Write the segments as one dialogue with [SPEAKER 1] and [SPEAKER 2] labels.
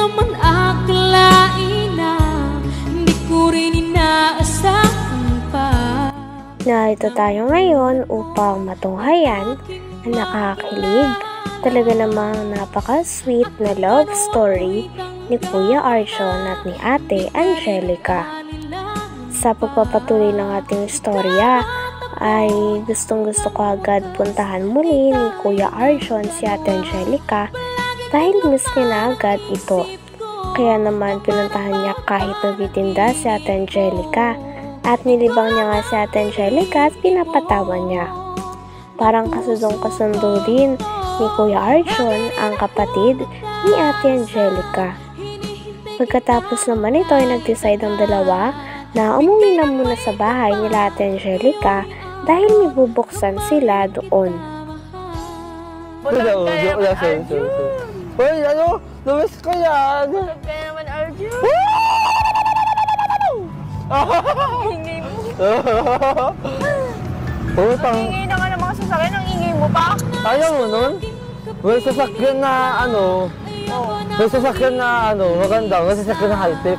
[SPEAKER 1] naman akalain na hindi ko rin inaasahan pa.
[SPEAKER 2] Narito tayo ngayon upang matunghayan ang nakakakilig, talaga namang napaka-sweet na love story ni Kuya Arjon at ni Ate Angelica. Sa pagpapatuloy ng ating istorya ay gustong-gusto ko agad puntahan muli ni Kuya Arjon si Ate Angelica dahil miss niya na agad ito. Kaya naman pinuntahan niya kahit nagtitinda si Ate Angelica at nilibang niya nga si Ate Angelica at pinapatawan niya. Parang kasundong-kasundo din ni Kuya Arjon ang kapatid ni Ate Angelica. Pagkatapos naman ito ay nag-decide ang dalawa na umuwi na muna sa bahay nila Ate Angelica dahil may bubuksan sila doon.
[SPEAKER 3] Uy, ano? Lumis ko yan!
[SPEAKER 4] Tulog ka naman, Arjun! Ingay mo! Ingay na nga ng mga sasakyan, ang ingay mo pa!
[SPEAKER 3] Ayaw mo nun? May sasakyan na may sasakyan na maganda, may sasakyan na high-tech.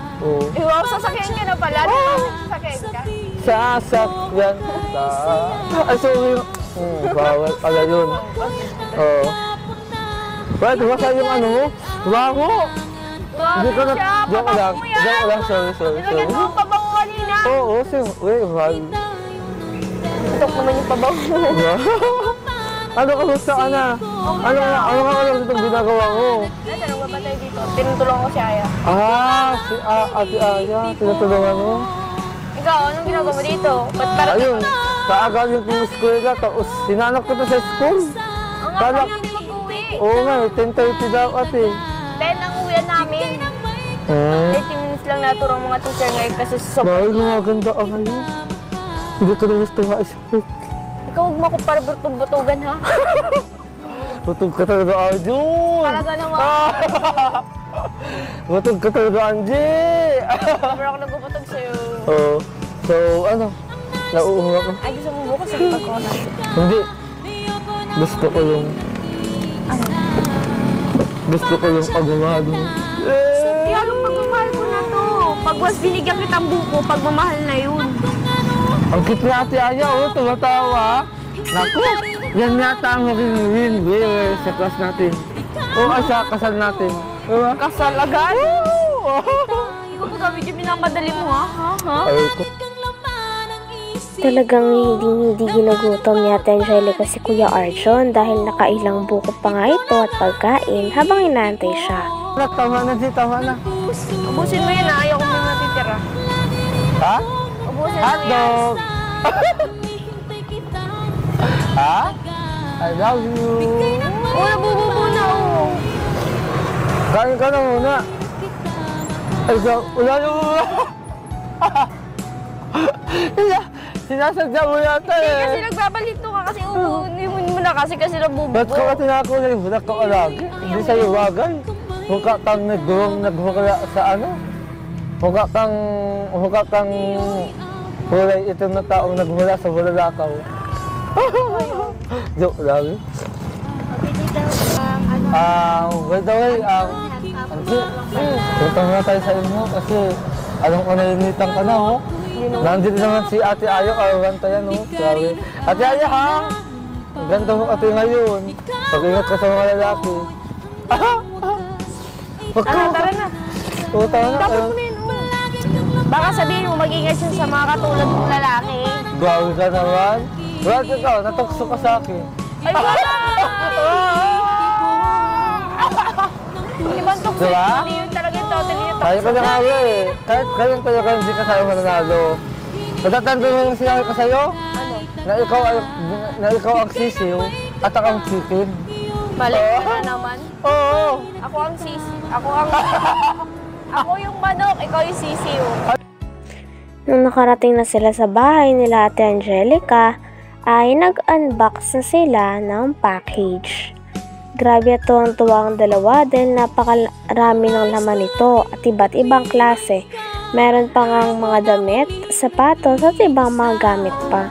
[SPEAKER 4] Wow, sasakyan ka na pala. Sasakyan ka?
[SPEAKER 3] Sasakyan ka. Ay, sorry. Bawal pala yun. Oo. Pwede ba sa yung mo? Bago!
[SPEAKER 4] Grabe siya, pabango mo yan!
[SPEAKER 3] Joke lang, sorry.
[SPEAKER 4] Nilagyan mo ang pabango kanina!
[SPEAKER 3] Oo, wait.
[SPEAKER 4] Tok naman yung pabango.
[SPEAKER 3] Ano kamusta ka na? Ano ka alam itong ginagawa mo?
[SPEAKER 4] Nasa nang babatay dito. Tinutulungan ko si Aya.
[SPEAKER 3] Si Ate Aya, tinutulungan mo?
[SPEAKER 4] Ikaw, anong ginagawa mo dito? Ba't parang...
[SPEAKER 3] Ayun, kaagal yung school ka, tapos sinanap ko to sa school.
[SPEAKER 4] Ang nga kami mag-uwi.
[SPEAKER 3] Oo nga, 10:30 daw ate.
[SPEAKER 4] 10 ang uwian namin. 30 minutes lang naturang mga teacher ngayon kasi
[SPEAKER 3] Dahil mga ganda ang ngayon. Hindi ko na gusto ma-expect.
[SPEAKER 4] Ikaw huwag mo ako para butog-butugan ha?
[SPEAKER 3] Butog ka talaga, Arjun!
[SPEAKER 4] Talaga naman.
[SPEAKER 3] Butog ka talaga, Angie!
[SPEAKER 4] Pero ako nagpuputog sa'yo.
[SPEAKER 3] Oo. So, nauuha ko.
[SPEAKER 4] Ay, gusto mo bukas sa pag ko na.
[SPEAKER 3] Hindi. Gusto ko yung... Gusto ko yung pagmamahal mo.
[SPEAKER 4] Yung pagmamahal ko na to. Pag was binigyan kitang buko, pagmamahal na yun.
[SPEAKER 3] Ang cute na Ate Aya, tumatawa. Naku, yan yata ang maging win-win sa class natin. Sa kasal natin. Diba?
[SPEAKER 4] Kasal agad? Ikaw po kami dyan minamadali mo ha?
[SPEAKER 3] Ay,
[SPEAKER 2] Talagang hindi ginugutom ni Ate Angelica si Kuya Arjon dahil nakailang buko pa nga ito at pagkain habang inaantay siya.
[SPEAKER 3] Tama na.
[SPEAKER 4] Ubusin mo yan ha, ayaw ko may matitira.
[SPEAKER 3] Ha?
[SPEAKER 4] Ubusin mo yan.
[SPEAKER 3] Hotdog! Ha? I love you!
[SPEAKER 4] Nabububo na
[SPEAKER 3] Kain ka na muna. Ay, wala na muna. Sinasadya mo yata
[SPEAKER 4] Hindi kasi nagbabalito ka kasi uunin mo na kasi nabububo.
[SPEAKER 3] Ba't ka ka tinakulay? Wala ka lagi. Hindi sa'yo bagay. Mukha kang naghukla sa Mukha kang kulay ito na taong naghula sa bulalakaw. Joke lang. By the way, punta muna tayo sa inyo kasi alam ko nainitan ka na, Nandito naman si Ate Aya, karaganta yan, Grabe. Ate Aya, ha? Ang ganda mo ate ngayon. Pag-ingat ka sa mga lalaki.
[SPEAKER 4] Tara na.
[SPEAKER 3] Tara na.
[SPEAKER 4] Dapat mo na yun, Baka sabihin mo, mag-ingat siya sa mga katulad mong lalaki.
[SPEAKER 3] Grabe ka naman. Brad, ikaw, natokso ka sa akin.
[SPEAKER 4] Ay, wala! Ibang tukso
[SPEAKER 3] Diba?
[SPEAKER 4] Hindi yun talaga yung totally yung
[SPEAKER 3] Kaya ka na nga Kahit kayong ka hindi ka sa'yo mananalo. Natatanda mo yung sinabi ko sa'yo?
[SPEAKER 4] Ano?
[SPEAKER 3] Na ikaw ang sisiw at ako ang chicken.
[SPEAKER 4] Balik ka na naman.
[SPEAKER 3] Oo.
[SPEAKER 4] Ako ang sisi. Ako yung manok, ikaw yung sisiw.
[SPEAKER 2] Nung nakarating na sila sa bahay nila Ate Angelica, ay nag-unbox na sila ng package. Grabe at tuwang-tuwa ang dalawa dahil napakarami ng laman nito at iba't ibang klase. Meron pa ngang mga damit, sapatos at ibang mga gamit pa.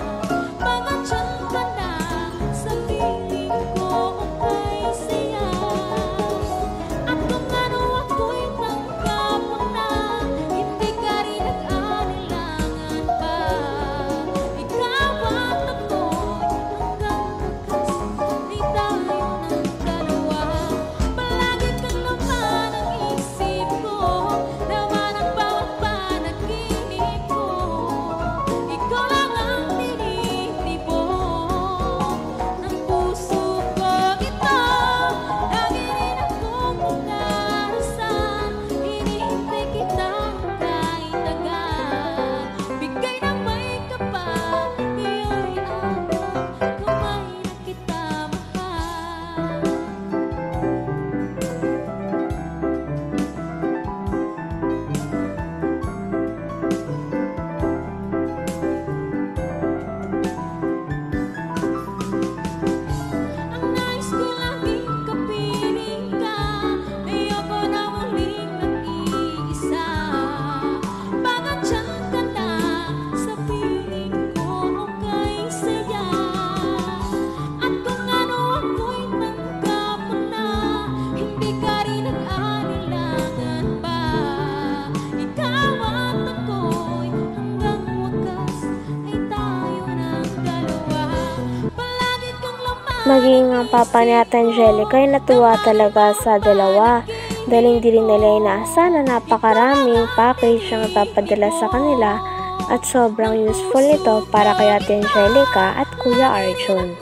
[SPEAKER 2] Maging ang papa ni Ate Angelica ay natuwa talaga sa dalawa dahil hindi rin nila inaasahan na napakaraming package ang ipapadala sa kanila at sobrang useful nito para kay Ate Angelica at Kuya Arjun.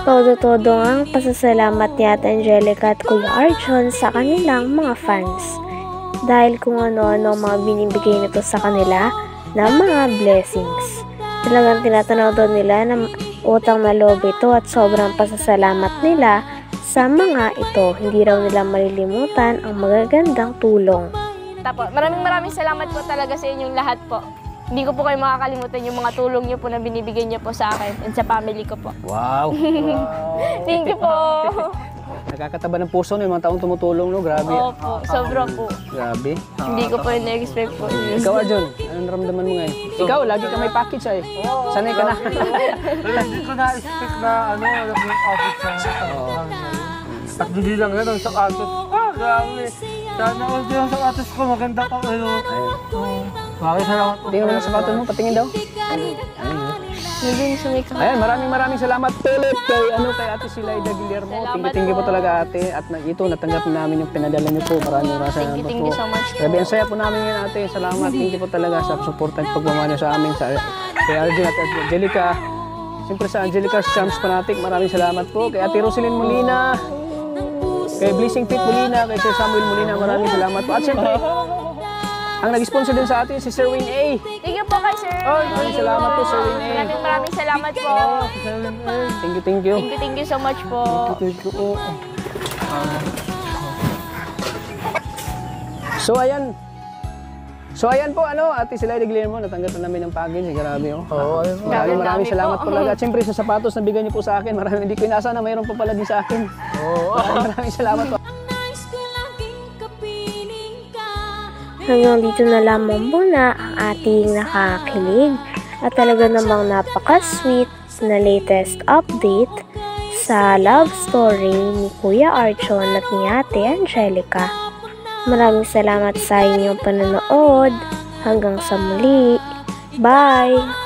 [SPEAKER 2] Todo-todo ang pasasalamat ni Ate Angelica at Kuya Arjun sa kanilang mga fans. Dahil kung ano-ano mga binibigay nito sa kanila na mga blessings. Talagang tinatanaw daw nila na utang na loob ito at sobrang pasasalamat nila sa mga ito. Hindi raw nila malilimutan ang magagandang tulong.
[SPEAKER 4] Tapos, maraming salamat po talaga sa inyong lahat po. Hindi ko po kayo makakalimutan yung mga tulong niyo po na binibigay niyo po sa akin and sa family ko po.
[SPEAKER 5] Wow!
[SPEAKER 4] Thank you po!
[SPEAKER 5] Nakakataba ng puso no, yung mga taong tumutulong, no? Grabe.
[SPEAKER 4] Opo, sobra po.
[SPEAKER 5] Grabe.
[SPEAKER 4] Hindi ko po yung na-expect po.
[SPEAKER 5] Ikaw, Arjun, anong naramdaman mo ngayon? Ikaw, lagi ka may package ay. Sanay ka na.
[SPEAKER 3] Hindi ko na-expect na nag-office sa takdili lang yan ang sapatos. Grabe. Sana all yung sapatos ko maganda ka. Maraming salamat po.
[SPEAKER 5] Tingnan mo ng sapatos mo, patingin daw. Ayan, maraming salamat ulit kay Ate Silayda Guillermo. Thank you po talaga ate. At ito, natanggap namin yung pinadala niyo po. Maraming salamat po.
[SPEAKER 4] Thank you so much po.
[SPEAKER 5] Grabe, ang saya po namin ngayon ate. Salamat. Thank you po talaga sa support at pagmamahal sa amin. Kay Arjun at Angelica. Siyempre sa Angelica's Charms Fanatic, maraming salamat po. Kay Ate Roselyn Molina. Kay Blessing Fit Molina. Kay Sir Samuel Molina, maraming salamat po. At siyempre, ang nag-sponsor din sa atin si Sir Win A.
[SPEAKER 4] Thank you po kay Sir.
[SPEAKER 5] Maraming salamat po Sir Win A.
[SPEAKER 4] Maraming salamat po.
[SPEAKER 5] Thank you.
[SPEAKER 4] Thank you so much po.
[SPEAKER 5] So ayan po Ate Silayda Guillermo, natanggap na namin ng package. Grabe oh. Maraming salamat po talaga. At siyempre sa sapatos na bigyan niyo po sa akin, maraming hindi ko inasa na mayroon pa pala din sa akin. Maraming salamat po.
[SPEAKER 2] Hanggang dito na lamang muna ang ating nakakilig at talaga namang napaka-sweet na latest update sa love story ni Kuya Arjun at ni Ate Angelica. Maraming salamat sa inyong panonood. Hanggang sa muli. Bye!